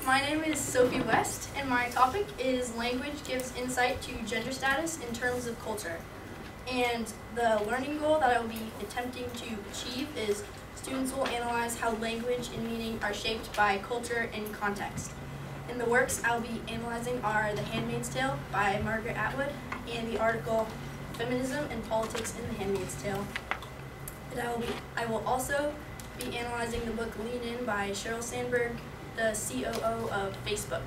my name is Sophie West, and my topic is language gives insight to gender status in terms of culture. And the learning goal that I will be attempting to achieve is students will analyze how language and meaning are shaped by culture and context. And the works I'll be analyzing are The Handmaid's Tale by Margaret Atwood and the article Feminism and Politics in The Handmaid's Tale. And I will also be analyzing the book Lean In by Sheryl Sandberg, the COO of Facebook.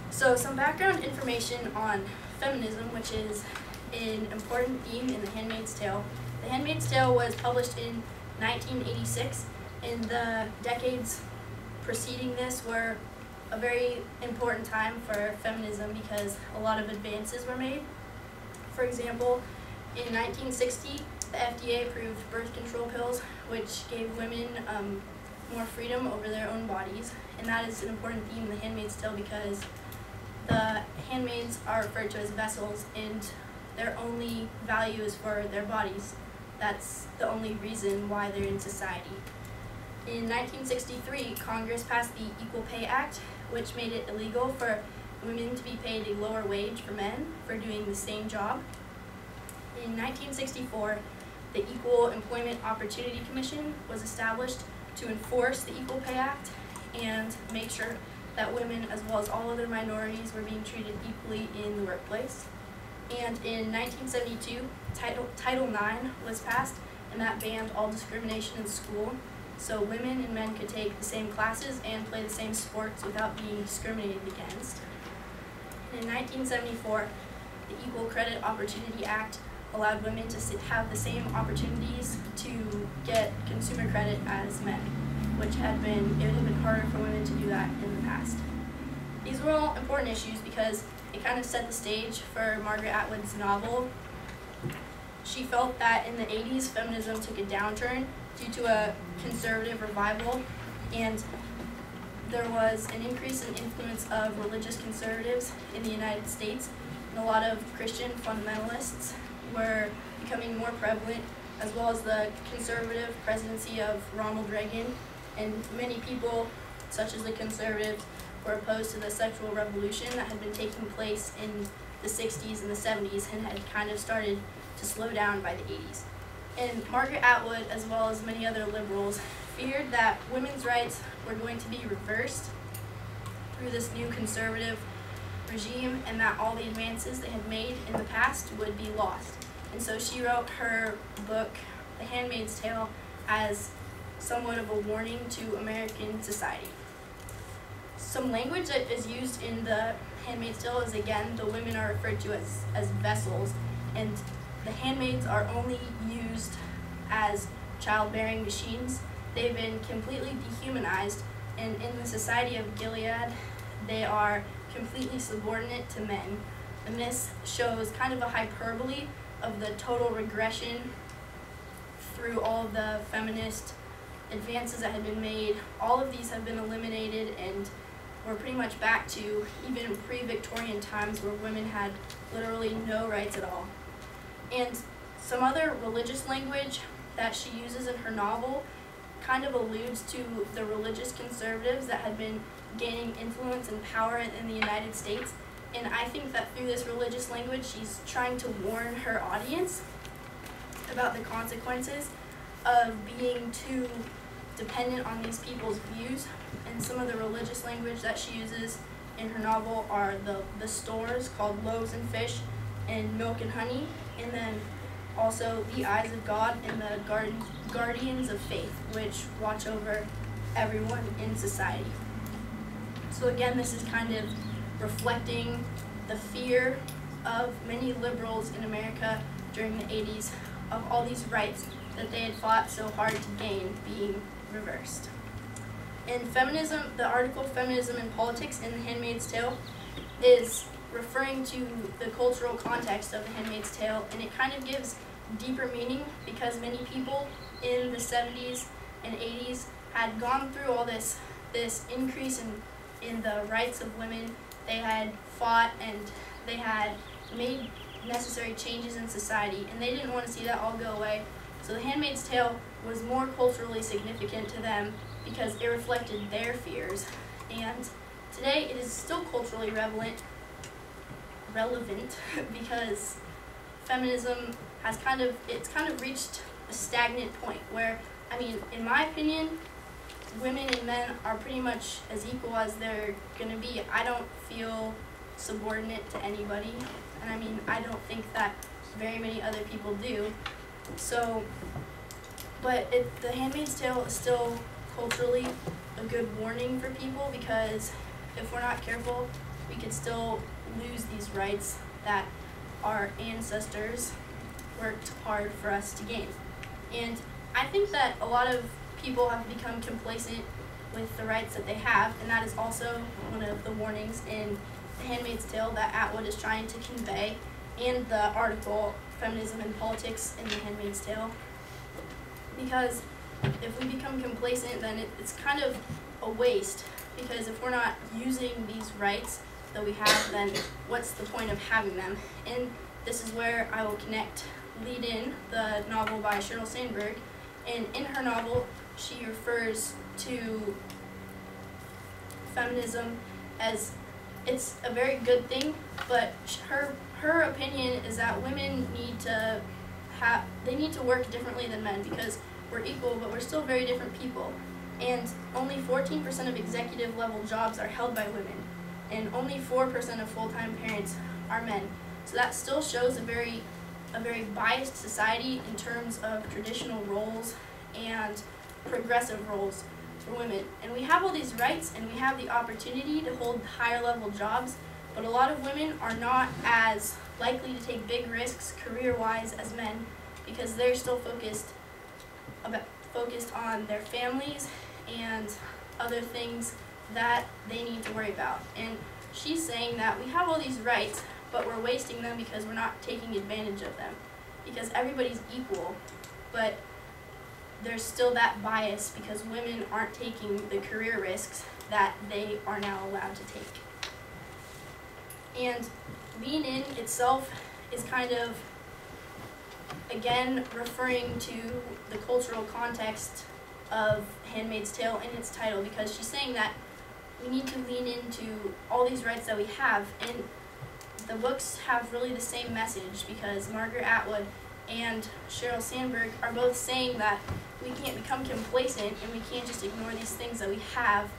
So some background information on feminism, which is an important theme in The Handmaid's Tale. The Handmaid's Tale was published in 1986, and the decades preceding this were a very important time for feminism because a lot of advances were made. For example, in 1960, the FDA approved birth control pills, which gave women more freedom over their own bodies, and that is an important theme in The Handmaid's Tale because the handmaids are referred to as vessels, and their only value is for their bodies. That's the only reason why they're in society. In 1963, Congress passed the Equal Pay Act, which made it illegal for women to be paid a lower wage for men for doing the same job. In 1964, the Equal Employment Opportunity Commission was established to enforce the Equal Pay Act and make sure that women, as well as all other minorities, were being treated equally in the workplace. And in 1972, Title IX was passed, and that banned all discrimination in school, so women and men could take the same classes and play the same sports without being discriminated against. And in 1974, the Equal Credit Opportunity Act allowed women to have the same opportunities to get consumer credit as men, which it had been harder for women to do that in the past. These were all important issues because it kind of set the stage for Margaret Atwood's novel. She felt that in the 80s, feminism took a downturn due to a conservative revival, and there was an increase in influence of religious conservatives in the United States, and a lot of Christian fundamentalists were becoming more prevalent, as well as the conservative presidency of Ronald Reagan, and many people, such as the conservatives, were opposed to the sexual revolution that had been taking place in the 60s and the 70s and had kind of started to slow down by the 80s. And Margaret Atwood, as well as many other liberals, feared that women's rights were going to be reversed through this new conservative regime and that all the advances they had made in the past would be lost. And so she wrote her book, The Handmaid's Tale, as somewhat of a warning to American society. Some language that is used in The Handmaid's Tale is, again, the women are referred to as vessels, and the handmaids are only used as childbearing machines. They've been completely dehumanized, and in the society of Gilead, they are completely subordinate to men. And this shows kind of a hyperbole of the total regression through all of the feminist advances that had been made. All of these have been eliminated, and we're pretty much back to even pre-Victorian times where women had literally no rights at all. And some other religious language that she uses in her novel kind of alludes to the religious conservatives that had been gaining influence and power in the United States. And I think that through this religious language, she's trying to warn her audience about the consequences of being too dependent on these people's views. And some of the religious language that she uses in her novel are the stores called Loaves and Fish and Milk and Honey, and then also the eyes of God and the guardians of faith, which watch over everyone in society. So again, this is kind of reflecting the fear of many liberals in America during the 80s of all these rights that they had fought so hard to gain being reversed. In feminism, the article Feminism and Politics in The Handmaid's Tale is referring to the cultural context of The Handmaid's Tale, and it kind of gives deeper meaning because many people in the 70s and 80s had gone through all this increase in the rights of women. They had fought and they had made necessary changes in society, and they didn't want to see that all go away. So The Handmaid's Tale was more culturally significant to them because it reflected their fears. And today it is still culturally relevant because feminism has kind of reached a stagnant point where, I mean, in my opinion, women and men are pretty much as equal as they're going to be. I don't feel subordinate to anybody, and I mean, I don't think that very many other people do. So, but The Handmaid's Tale is still culturally a good warning for people, because if we're not careful, we could still lose these rights that our ancestors worked hard for us to gain. And I think that a lot of people have become complacent with the rights that they have, and that is also one of the warnings in The Handmaid's Tale that Atwood is trying to convey, and the article Feminism and Politics in The Handmaid's Tale. Because if we become complacent, then it's kind of a waste, because if we're not using these rights that we have, then what's the point of having them? And this is where I will lead in the novel by Sheryl Sandberg. And in her novel, she refers to feminism as it's a very good thing, but her opinion is that women need to work differently than men, because we're equal, but we're still very different people. And only 14% of executive level jobs are held by women, and only 4% of full-time parents are men. So that still shows a very biased society in terms of traditional roles and progressive roles for women. And we have all these rights, and we have the opportunity to hold higher level jobs, but a lot of women are not as likely to take big risks career-wise as men, because they're still focused on their families and other things that they need to worry about. And she's saying that we have all these rights, but we're wasting them because we're not taking advantage of them, because everybody's equal, but there's still that bias because women aren't taking the career risks that they are now allowed to take. And Lean In itself is kind of, again, referring to the cultural context of Handmaid's Tale in its title, because she's saying that we need to lean into all these rights that we have. And the books have really the same message, because Margaret Atwood and Sheryl Sandberg are both saying that we can't become complacent and we can't just ignore these things that we have.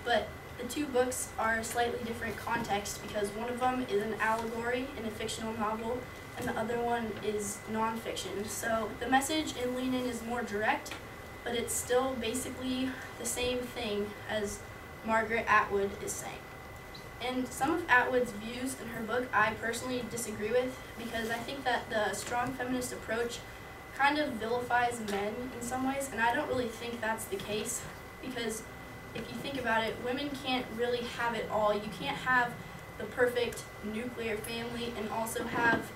But the two books are slightly different context, because one of them is an allegory in a fictional novel, and the other one is nonfiction. So the message in Lean In is more direct, but it's still basically the same thing as Margaret Atwood is saying. And some of Atwood's views in her book I personally disagree with, because I think that the strong feminist approach kind of vilifies men in some ways, and I don't really think that's the case, because if you think about it, women can't really have it all. You can't have the perfect nuclear family and also have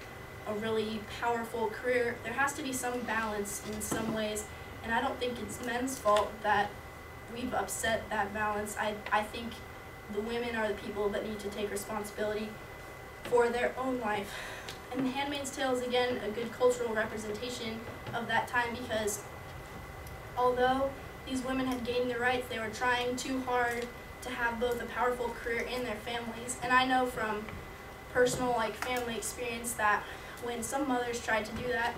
a really powerful career. There has to be some balance in some ways, and I don't think it's men's fault that we've upset that balance. I think the women are the people that need to take responsibility for their own life. And The Handmaid's Tale is, again, a good cultural representation of that time, because although these women had gained their rights, they were trying too hard to have both a powerful career and their families. And I know from personal family experience that when some mothers tried to do that,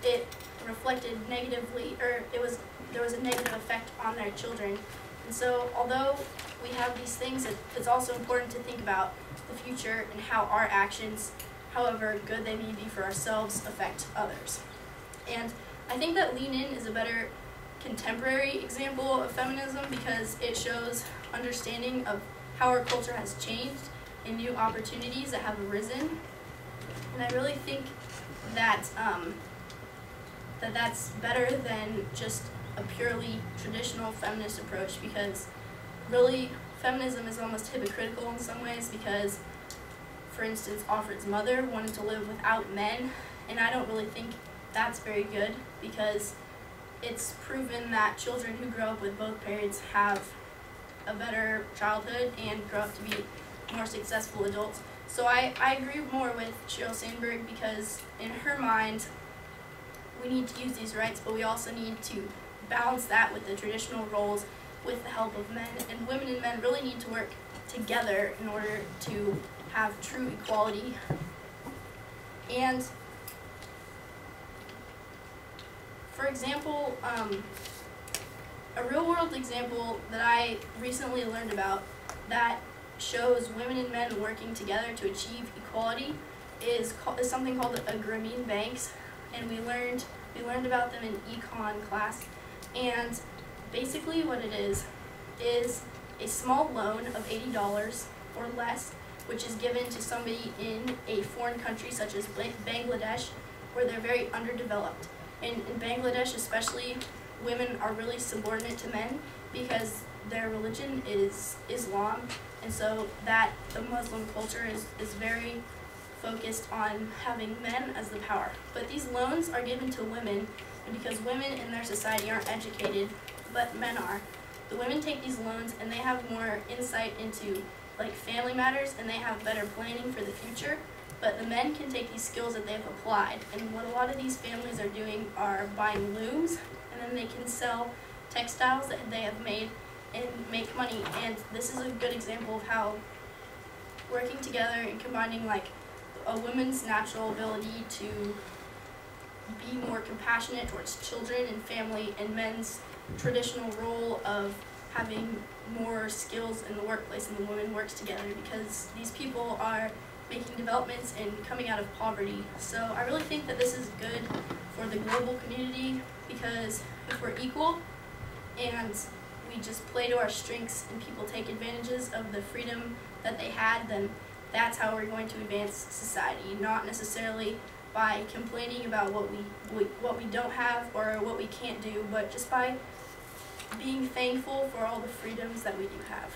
it reflected negatively, or there was a negative effect on their children. And so although we have these things, it's also important to think about the future and how our actions, however good they may be for ourselves, affect others. And I think that Lean In is a better contemporary example of feminism, because it shows understanding of how our culture has changed and new opportunities that have arisen. And I really think that that's better than just a purely traditional feminist approach, because really feminism is almost hypocritical in some ways, because, for instance, Offred's mother wanted to live without men, and I don't really think that's very good, because it's proven that children who grow up with both parents have a better childhood and grow up to be more successful adults. So I agree more with Sheryl Sandberg, because in her mind, we need to use these rights, but we also need to balance that with the traditional roles with the help of men, and women and men really need to work together in order to have true equality. And for example, a real-world example that I recently learned about that shows women and men working together to achieve equality is something called agramine banks, and we learned about them in econ class. And basically what it is a small loan of $80 or less, which is given to somebody in a foreign country such as Bangladesh, where they're very underdeveloped. And in Bangladesh especially, women are really subordinate to men because their religion is Islam, and so that the Muslim culture is very focused on having men as the power. But these loans are given to women, and because women in their society aren't educated, but men are, the women take these loans and they have more insight into like family matters, and they have better planning for the future. But the men can take these skills that they've applied, and what a lot of these families are doing are buying looms, and then they can sell textiles that they have made and make money. And this is a good example of how working together and combining like a woman's natural ability to be more compassionate towards children and family, and men's traditional role of having more skills in the workplace, and the woman works together because these people are making developments and coming out of poverty. So I really think that this is good for the global community, because if we're equal and we just play to our strengths and people take advantages of the freedom that they had, then that's how we're going to advance society, not necessarily by complaining about what we don't have or what we can't do, but just by being thankful for all the freedoms that we do have.